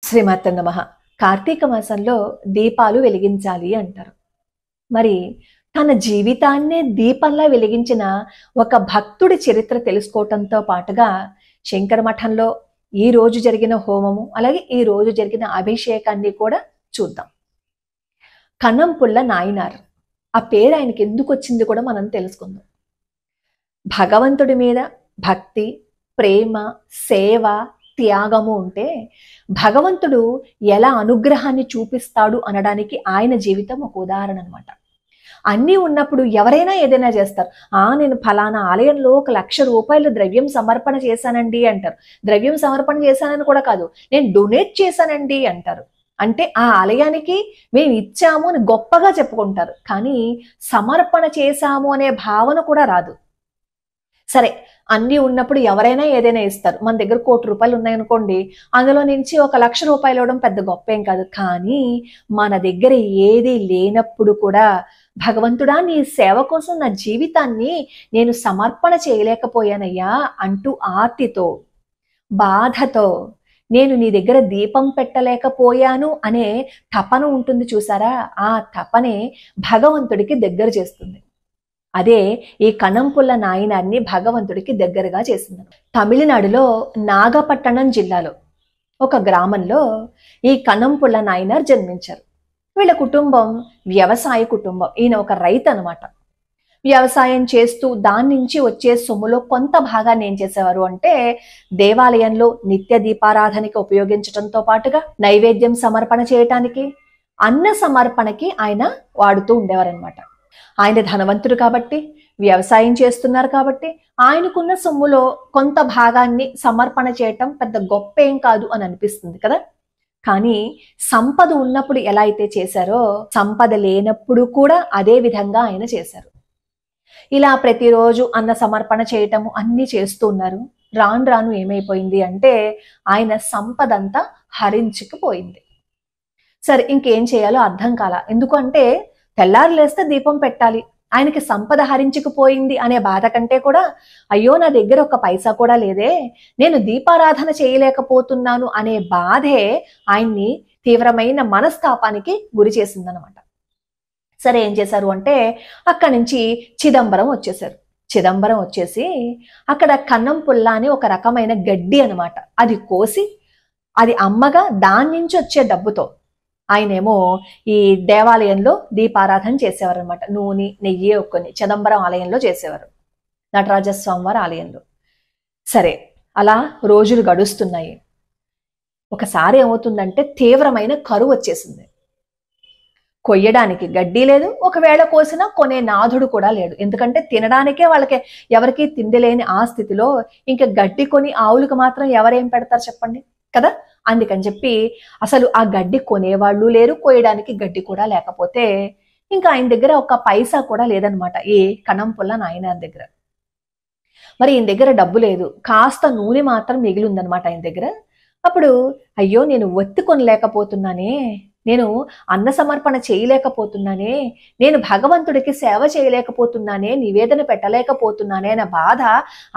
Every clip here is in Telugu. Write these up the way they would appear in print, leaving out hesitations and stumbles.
శ్రీమాత్ర నమః. కార్తీక మాసంలో దీపాలు వెలిగించాలి అంటారు. మరి తన జీవితాన్నే దీపంలా వెలిగించిన ఒక భక్తుడి చరిత్ర తెలుసుకోవటంతో పాటుగా శంకర మఠంలో ఈ రోజు జరిగిన హోమము, అలాగే ఈ రోజు జరిగిన అభిషేకాన్ని కూడా చూద్దాం. కన్నంపుల్ల నాయనార్, ఆ పేరు ఆయనకి ఎందుకు వచ్చింది కూడా మనం తెలుసుకుందాం. భగవంతుడి మీద భక్తి, ప్రేమ, సేవ, త్యాగము ఉంటే భగవంతుడు ఎలా అనుగ్రహాన్ని చూపిస్తాడు అనడానికి ఆయన జీవితం ఒక ఉదాహరణ అనమాట. అన్నీ ఉన్నప్పుడు ఎవరైనా ఏదైనా చేస్తారు. నేను ఫలానా ఆలయంలో 1,00,000 రూపాయలు ద్రవ్యం సమర్పణ చేశానండి అంటారు. ద్రవ్యం సమర్పణ చేశానని కూడా కాదు, నేను డొనేట్ చేశానండి అంటారు. అంటే ఆ ఆలయానికి మేము ఇచ్చాము అని గొప్పగా చెప్పుకుంటారు, కానీ సమర్పణ చేశాము అనే భావన కూడా రాదు. సరే, అన్నీ ఉన్నప్పుడు ఎవరైనా ఏదైనా ఇస్తారు. మన దగ్గర 1,00,00,000 రూపాయలు ఉన్నాయనుకోండి, అందులో నుంచి 1,00,000 రూపాయలు ఇవ్వడం పెద్ద గొప్ప ఏం కాదు. కానీ మన దగ్గర ఏది లేనప్పుడు కూడా భగవంతుడా, నీ సేవ కోసం నా జీవితాన్ని నేను సమర్పణ చేయలేకపోయానయ్యా అంటూ ఆర్తితో, బాధతో, నేను నీ దగ్గర దీపం పెట్టలేకపోయాను అనే తపన ఉంటుంది చూసారా, ఆ తపనే భగవంతుడికి దగ్గర చేస్తుంది. అదే ఈ కన్నంపుల్ల నాయనార్ని భగవంతుడికి దగ్గరగా చేసింది. తమిళనాడులో నాగపట్టణం జిల్లాలో ఒక గ్రామంలో ఈ కన్నంపుల్ల నాయనార్ జన్మించారు. వీళ్ళ కుటుంబం వ్యవసాయ కుటుంబం. ఈయన ఒక రైతు అనమాట. వ్యవసాయం చేస్తూ దాని నుంచి వచ్చే సొమ్ములో కొంత భాగాన్ని ఏం చేసేవారు అంటే, దేవాలయంలో నిత్య దీపారాధనకి ఉపయోగించడంతో పాటుగా నైవేద్యం సమర్పణ చేయటానికి, అన్న సమర్పణకి ఆయన వాడుతూ ఉండేవారనమాట. ఆయన ధనవంతుడు కాబట్టి, వ్యవసాయం చేస్తున్నారు కాబట్టి, ఆయనకున్న సొమ్ములో కొంత భాగాన్ని సమర్పణ చేయటం పెద్ద గొప్ప ఏం కాదు అని అనిపిస్తుంది కదా. కానీ సంపద ఉన్నప్పుడు ఎలా అయితే చేశారో, సంపద లేనప్పుడు కూడా అదే విధంగా ఆయన చేశారు. ఇలా ప్రతిరోజు అన్న సమర్పణ చేయటము అన్నీ చేస్తూ ఉన్నారు. రాను రాను ఏమైపోయింది అంటే, ఆయన సంపద అంతా హరించుకుపోయింది. సరే, ఇంకేం చేయాలో అర్థం కాల. ఎందుకంటే తెల్లారు లేస్తే దీపం పెట్టాలి. ఆయనకి సంపద హరించుకుపోయింది అనే బాధ కంటే కూడా, అయ్యో నా దగ్గర ఒక పైసా కూడా లేదే, నేను దీపారాధన చేయలేకపోతున్నాను అనే బాధే ఆయన్ని తీవ్రమైన మనస్తాపానికి గురి చేసిందనమాట. సరే, ఏం చేశారు అంటే, అక్కడి నుంచి చిదంబరం వచ్చేసారు. చిదంబరం వచ్చేసి అక్కడ కన్నంపుల్ల అని ఒక రకమైన గడ్డి అనమాట, అది కోసి అది అమ్మగా దాని నుంచి వచ్చే డబ్బుతో ఆయనేమో ఈ దేవాలయంలో దీపారాధన చేసేవారు అనమాట. నూనె, నెయ్యి ఒక్కొని చిదంబరం ఆలయంలో చేసేవారు, నటరాజస్వామి వారి ఆలయంలో. సరే, అలా రోజులు గడుస్తున్నాయి. ఒకసారి ఏమవుతుందంటే, తీవ్రమైన కరువు వచ్చేసింది. కొయ్యడానికి గడ్డి లేదు, ఒకవేళ కోసినా కొనే నాథుడు కూడా లేడు. ఎందుకంటే తినడానికే వాళ్ళకి ఎవరికి తిండి లేని ఆ స్థితిలో ఇంకా గడ్డి కొని ఆవులకు మాత్రం ఎవరేం పెడతారు చెప్పండి కదా. అందుకని చెప్పి అసలు ఆ గడ్డి కొనేవాళ్ళు లేరు, కోయడానికి గడ్డి కూడా లేకపోతే ఇంకా ఆయన దగ్గర ఒక పైసా కూడా లేదనమాట, ఈ కన్నంపుల్ల నాయనార్ దగ్గర. మరి ఈయన దగ్గర డబ్బు లేదు, కాస్త నూనె మాత్రం మిగిలి ఉందనమాట ఆయన దగ్గర. అప్పుడు, అయ్యో నేను ఒత్తి కొనలేకపోతున్నానే, నేను అన్న సమర్పణ చేయలేకపోతున్నానే, నేను భగవంతుడికి సేవ చేయలేకపోతున్నానే, నివేదన పెట్టలేకపోతున్నానే అనే బాధ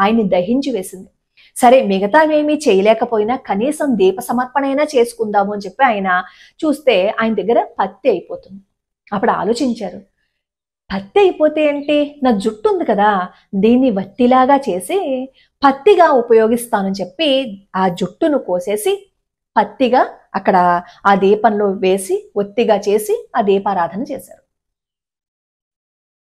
ఆయన్ని దహించి వేసింది. సరే, మిగతావేమీ చేయలేకపోయినా కనీసం దీప సమర్పణ అయినా చేసుకుందాము అని చెప్పి ఆయన చూస్తే ఆయన దగ్గర పత్తి అయిపోతుంది. అప్పుడు ఆలోచించారు, పత్తి అయిపోతే ఏంటి, నా జుట్టు ఉంది కదా, దీన్ని వత్తిలాగా చేసి పత్తిగా ఉపయోగిస్తానని చెప్పి ఆ జుట్టును కోసేసి పత్తిగా అక్కడ ఆ దీపంలో వేసి ఒత్తిగా చేసి ఆ దీపారాధన చేశారు.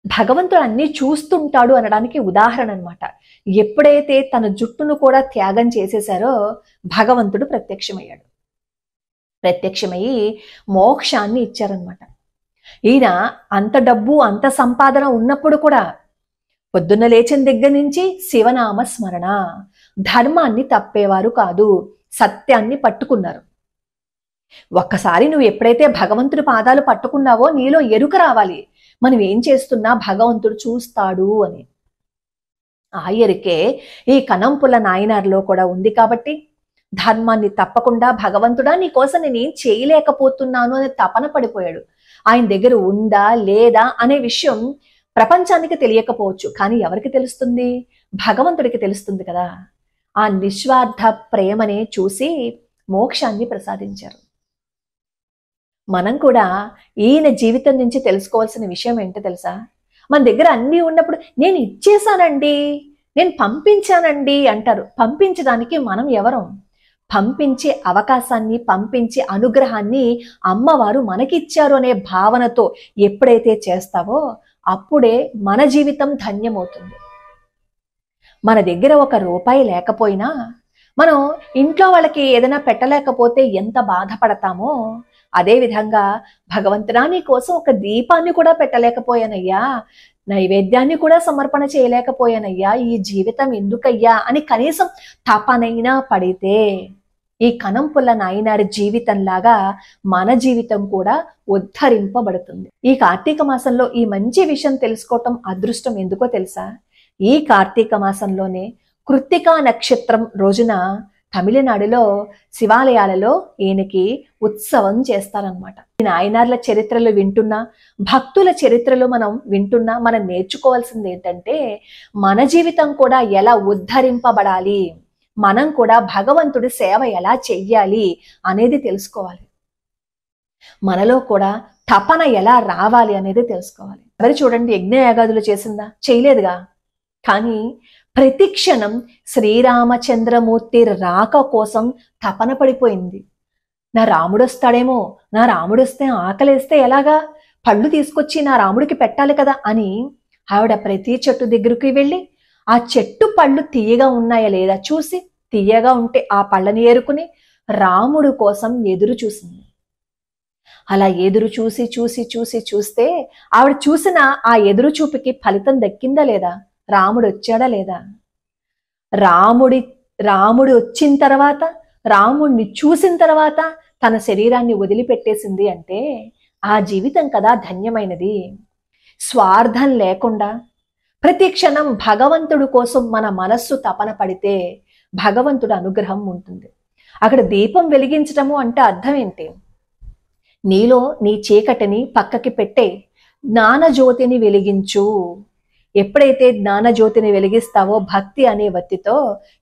భగవంతుడు అన్నీ చూస్తుంటాడు అనడానికి ఉదాహరణ అనమాట. ఎప్పుడైతే తన జుట్టును కూడా త్యాగం చేసేశారో భగవంతుడు ప్రత్యక్షమయ్యాడు. ప్రత్యక్షమయ్యి మోక్షాన్ని ఇచ్చారనమాట. ఈయన అంత డబ్బు, అంత సంపాదన ఉన్నప్పుడు కూడా పొద్దున్న లేచిన దగ్గర నుంచి శివనామ స్మరణ, ధర్మాన్ని తప్పేవారు కాదు, సత్యాన్ని పట్టుకున్నారు. ఒక్కసారి నువ్వు ఎప్పుడైతే భగవంతుడి పాదాలు పట్టుకున్నావో నీలో ఎరుక రావాలి, మనం ఏం చేస్తున్నా భగవంతుడు చూస్తాడు అని. ఆ ఎరుకే ఈ కన్నంపుల్ల నాయనార్లో కూడా ఉంది. కాబట్టి ధర్మాన్ని తప్పకుండా, భగవంతుడా నీకోసం నేనేం చేయలేకపోతున్నాను అని తపన పడిపోయాడు. ఆయన దగ్గర ఉందా లేదా అనే విషయం ప్రపంచానికి తెలియకపోవచ్చు, కానీ ఎవరికి తెలుస్తుంది, భగవంతుడికి తెలుస్తుంది కదా. ఆ నిస్వార్థ ప్రేమనే చూసి మోక్షాన్ని ప్రసాదించారు. మనం కూడా ఈయన జీవితం నుంచి తెలుసుకోవాల్సిన విషయం ఏంటో తెలుసా? మన దగ్గర అన్నీ ఉన్నప్పుడు నేను ఇచ్చేసానండి, నేను పంపించానండి అంటారు. పంపించడానికి మనం ఎవరం? పంపించే అవకాశాన్ని, పంపించే అనుగ్రహాన్ని అమ్మవారు మనకిచ్చారు అనే భావనతో ఎప్పుడైతే చేస్తావో అప్పుడే మన జీవితం ధన్యమవుతుంది. మన దగ్గర ₹1 లేకపోయినా మనం ఇంట్లో వాళ్ళకి ఏదైనా పెట్టలేకపోతే ఎంత బాధపడతామో, అదేవిధంగా భగవంతుడా నీ కోసం ఒక దీపాన్ని కూడా పెట్టలేకపోయానయ్యా, నైవేద్యాన్ని కూడా సమర్పణ చేయలేకపోయానయ్యా, ఈ జీవితం ఎందుకయ్యా అని కనీసం తపనైనా పడితే ఈ కనంపుల్ల నాయనారి జీవితంలాగా మన జీవితం కూడా ఉద్ధరింపబడుతుంది. ఈ కార్తీక మాసంలో ఈ మంచి విషయం తెలుసుకోవటం అదృష్టం. ఎందుకో తెలుసా? ఈ కార్తీక మాసంలోనే కృత్తికా నక్షత్రం రోజున తమిళనాడులో శివాలయాలలో ఈయనకి ఉత్సవం చేస్తారనమాట. ఈ నాయనార్ల చరిత్రలు వింటున్నా, భక్తుల చరిత్రలు మనం వింటున్నా మనం నేర్చుకోవాల్సింది ఏంటంటే మన జీవితం కూడా ఎలా ఉద్ధరింపబడాలి, మనం కూడా భగవంతుడి సేవ ఎలా చెయ్యాలి అనేది తెలుసుకోవాలి. మనలో కూడా తపన ఎలా రావాలి అనేది తెలుసుకోవాలి. మరి చూడండి, యజ్ఞయాగాదులు చేసిందా? చేయలేదుగా. కానీ ప్రతి క్షణం శ్రీరామచంద్రమూర్తి రాక కోసం తపన పడిపోయింది. నా రాముడు వస్తాడేమో, నా రాముడు వస్తే ఆకలేస్తే ఎలాగా, పళ్ళు తీసుకొచ్చి నా రాముడికి పెట్టాలి కదా అని ఆవిడ ప్రతి చెట్టు దగ్గరికి వెళ్ళి ఆ చెట్టు పళ్ళు తీయగా ఉన్నాయా లేదా చూసి, తీయగా ఉంటే ఆ పళ్ళని ఏరుకుని రాముడు కోసం ఎదురు చూసింది. అలా ఎదురు చూసి చూసి చూసి చూస్తే ఆవిడ చూసిన ఆ ఎదురు చూపుకి ఫలితం దక్కిందా లేదా? రాముడు వచ్చాడా లేదా? రాముడు వచ్చిన తర్వాత, రాముడిని చూసిన తర్వాత తన శరీరాన్ని వదిలిపెట్టేసింది అంటే ఆ జీవితం కదా ధన్యమైనది. స్వార్థం లేకుండా ప్రతి క్షణం భగవంతుడు కోసం మన మనస్సు తపన పడితే భగవంతుడు అనుగ్రహం ఉంటుంది. అక్కడ దీపం వెలిగించటము అంటే అర్థం ఏంటి? నీలో నీ చీకటిని పక్కకి పెట్టే జ్ఞానజ్యోతిని వెలిగించు. ఎప్పుడైతే జ్ఞానజ్యోతిని వెలిగిస్తావో భక్తి అనే వత్తితో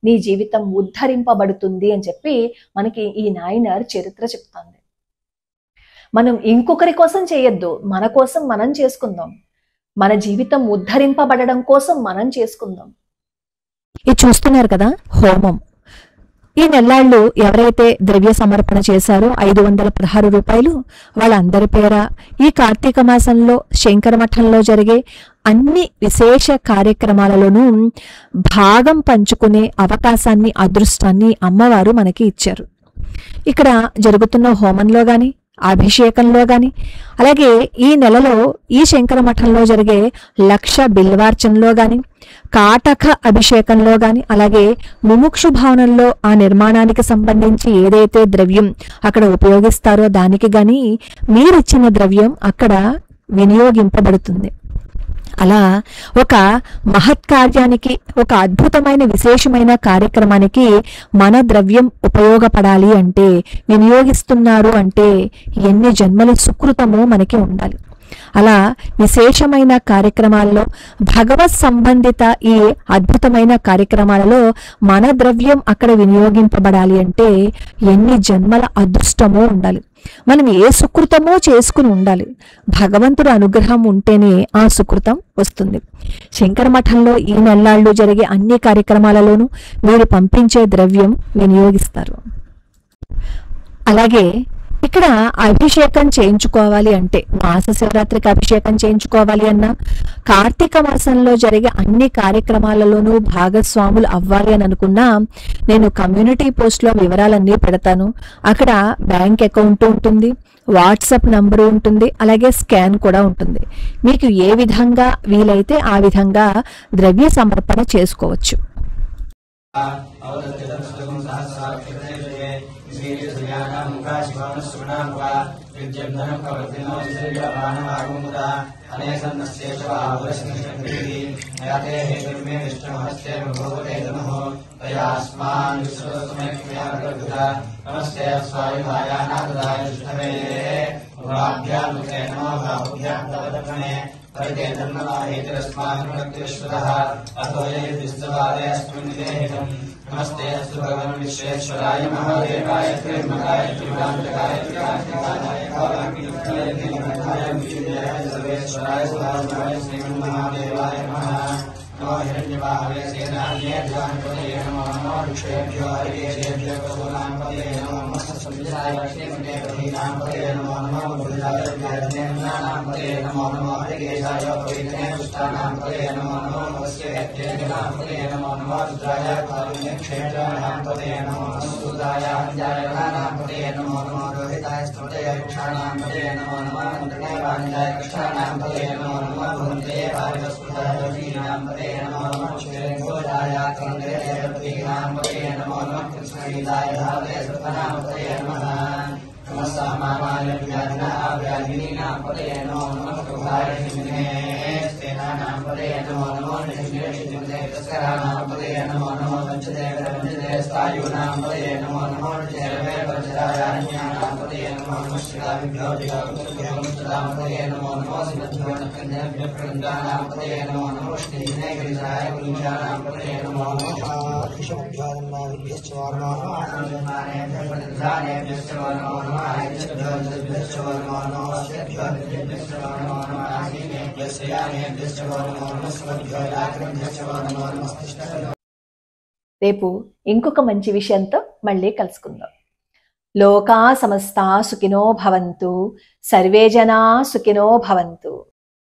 నీ జీవితం ఉద్ధరింపబడుతుంది అని చెప్పి మనకి ఈ నాయనార్ చరిత్ర చెప్తుంది. మనం ఇంకొకరి కోసం చేయొద్దు, మన కోసం మనం చేసుకుందాం. మన జీవితం ఉద్ధరింపబడడం కోసం మనం చేసుకుందాం. ఇది చూస్తున్నారు కదా, హోమం. ఈ నెల్లాళ్ళు ఎవరైతే ద్రవ్య సమర్పణ చేశారో ₹516 వాళ్ళందరి పేర ఈ కార్తీక మాసంలో శంకర మఠంలో జరిగే అన్ని విశేష కార్యక్రమాలలోనూ భాగం పంచుకునే అవకాశాన్ని, అదృష్టాన్ని అమ్మవారు మనకి ఇచ్చారు. ఇక్కడ జరుగుతున్న హోమంలో గాని, అభిషేకంలో గాని, అలాగే ఈ నెలలో ఈ శంకర మఠంలో జరిగే 1,00,000 బిల్వార్చనలో గాని, కాటక అభిషేకంలో గాని, అలాగే ముముక్షు భవనంలో ఆ నిర్మాణానికి సంబంధించి ఏదైతే ద్రవ్యం అక్కడ ఉపయోగిస్తారో దానికి గాని మీరిచ్చిన ద్రవ్యం అక్కడ వినియోగింపబడుతుంది. అలా ఒక మహత్కార్యానికి, ఒక అద్భుతమైన విశేషమైన కార్యక్రమానికి మన ద్రవ్యం ఉపయోగపడాలి అంటే, వినియోగిస్తున్నారు అంటే ఎన్ని జన్మల సుకృతమో మనకి ఉండాలి. అలా విశేషమైన కార్యక్రమాల్లో, భగవత్ సంబంధిత ఈ అద్భుతమైన కార్యక్రమాలలో మన ద్రవ్యం అక్కడ వినియోగింపబడాలి అంటే ఎన్ని జన్మల అదృష్టమో ఉండాలి. మనం ఏ సుకృతమో చేసుకుని ఉండాలి. భగవంతుడి అనుగ్రహం ఉంటేనే ఆ సుకృతం వస్తుంది. శంకర మఠంలో ఈ నెల్లాళ్ళు జరిగే అన్ని కార్యక్రమాలలోనూ మీరు పంపించే ద్రవ్యం వినియోగిస్తారు. అలాగే ఇక్కడ అభిషేకం చేయించుకోవాలి అంటే, మాస శివరాత్రికి అభిషేకం చేయించుకోవాలి అన్నా, కార్తీక మాసంలో జరిగే అన్ని కార్యక్రమాలలోనూ భాగస్వాములు అవ్వాలి అని అనుకున్నా, నేను కమ్యూనిటీ పోస్ట్లో వివరాలన్నీ పెడతాను. అక్కడ బ్యాంక్ అకౌంట్ ఉంటుంది, వాట్సాప్ నంబరు ఉంటుంది, అలాగే స్కాన్ కూడా ఉంటుంది. మీకు ఏ విధంగా వీలైతే ఆ విధంగా ద్రవ్య సమర్పణ చేసుకోవచ్చు. नमस्ते अस्तु भगवान् विश्वेश्वराय महादेवाय त्र्यम्बकाय त्रिपुरान्तकाय त्रिकान्तिकाय कालाग्निकाय नीलकण्ठाय विष्णुदेवाय सर्वेश्वराय सुधारणाय श्रीमन्महादेवाय नमः। नमो हिरण्यवाहवे सेनान्येभ्योऽन्पतये नमो नमो ऋषेभ्यो हरिकेशेभ्यो पशूनांपतये नमो नमः संविदाय लक्ष्मीपतये नमो नमो बुद्धाय ज्ञानांपतये नमो नमो हरिकेशाय पवित्रे पुष्टानांपतये नमो नमो नमस्ते नमो नमो रुद्राय कारुण्यक्षेत्राणांपतये नमो नमो सुदाय अंजायनांपतये नमो नमो रोहिताय स्तुतये क्षाणांपतये नमो नमो मन्त्रदेवाय कृष्णानांपतये नमो नमो भुवन्ते वायुस्पदाय वीणांपतये नमो नमो श्रीगोदाय कन्द्रेयपतिनांपतये नमो नमो कृष्णगीताय धावते सुतनांपतये नमः। नमस्सामान्यव्याधिनाभ्याधिनीनांपतये नमो नमः कृपाय हिमने सेनानांपतये नमो नमो निष्क्रियशिवदेवस्करानांपतये नमो नमो पंचदेवरंजदेवस्तायूनांपतये नमो नमो जयवे वज्रायान्यानांपतये नमो नमः शिलाभ्यो दिगंबरभ्योंपतये नमो नमो शिवध्योनकन्याभ्योऽप्रन्दानांपतये नमो नमो श्रीने गिरिजाय गुरुजानांपतये नमो नमः ऋषभ्योऽन्नाभ्यश्च नमो नमः आनन्दानेभ्यश्च नमो नमः आयुष्यभ्योऽन्नभ्यश्च नमो नमः अस्यभ्योऽन्नभ्यश्च नमो नमः आसीनेभ्यश्च यानेभ्यश्च नमो नमः स्वभ्योऽयाग्रभ्यश्च नमो नमः। రేపు ఇంకొక మంచి విషయంతో మళ్ళీ కలుసుకుందాం. లోకా సమస్తా సుఖినో భవంతు, సర్వే జనా సుఖినో భవంతు.